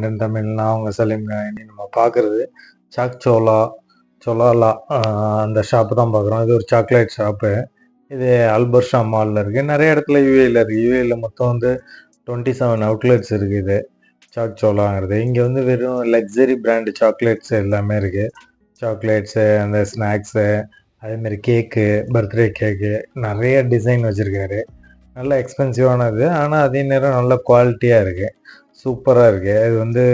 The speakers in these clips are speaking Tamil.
Brand in Tamil. நான் உங்கள் சலீம்ங்க. இனி நம்ம பார்க்குறது சாக் சோலா சொலாலா அந்த ஷாப்பு தான் பார்க்குறோம். இது ஒரு சாக்லேட் ஷாப்பு. இது அல்பர்ஷா மாலில் இருக்குது. நிறைய இடத்துல யூஏயில் இருக்குது. யூஏயில் மொத்தம் வந்து 27 அவுட்லெட்ஸ் இருக்குது சாக் சோலாங்கிறது. இங்கே வந்து வெறும் லக்ஸரி பிராண்டு சாக்லேட்ஸ் எல்லாமே இருக்குது. சாக்லேட்ஸு, அந்த ஸ்நாக்ஸு, அதேமாரி கேக்கு, பர்த்டே கேக்கு, நிறைய டிசைன் வச்சுருக்காரு. நல்ல எக்ஸ்பென்சிவானது, ஆனால் அதே நேரம் நல்ல குவாலிட்டியாக இருக்குது. சூப்பராக இருக்குது. இது வந்து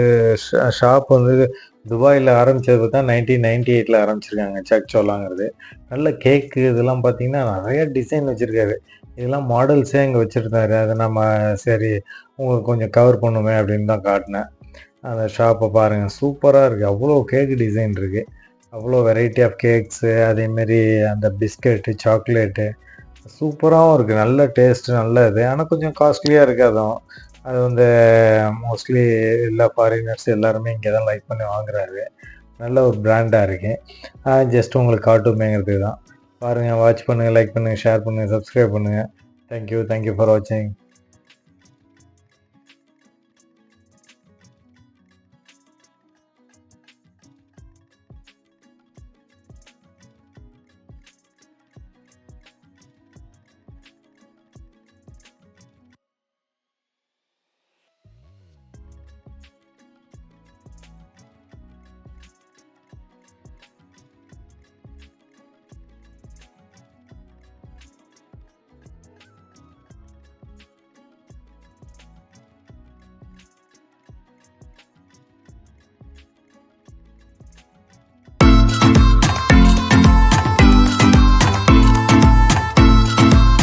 ஷாப் வந்து துபாயில் ஆரம்பித்தது பார்த்தா 1998 ஆரம்பிச்சிருக்காங்க சாக் சோலாங்கிறது. நல்ல கேக்கு இதெல்லாம் பார்த்தீங்கன்னா நிறைய டிசைன் வச்சுருக்காரு. இதெல்லாம் மாடல்ஸே இங்கே வச்சுருந்தாரு. அதை நம்ம சரி உங்களுக்கு கொஞ்சம் கவர் பண்ணுமே அப்படின்னு தான் காட்டினேன். அந்த ஷாப்பை பாருங்கள், சூப்பராக இருக்குது. அவ்வளோ கேக்கு டிசைன் இருக்குது, அவ்வளோ வெரைட்டி ஆஃப் கேக்ஸு, அதேமாரி அந்த பிஸ்கெட்டு, சாக்லேட்டு சூப்பராகவும் இருக்குது. நல்ல டேஸ்ட்டு, நல்ல இது. ஆனால் கொஞ்சம் காஸ்ட்லியாக இருக்குது. அதுவும் அது வந்து மோஸ்ட்லி எல்லா ஃபாரினர்ஸ் எல்லாருமே இங்கே தான் லைக் பண்ணி வாங்குறாரு. நல்ல ஒரு பிராண்டாக இருக்குது. ஜஸ்ட் உங்களுக்கு காட்டுமேங்கிறது தான். பாருங்கள், வாட்ச் பண்ணுங்கள், லைக் பண்ணுங்கள், ஷேர் பண்ணுங்கள், சப்ஸ்கிரைப் பண்ணுங்கள். தேங்க்யூ ஃபார் வாட்சிங்.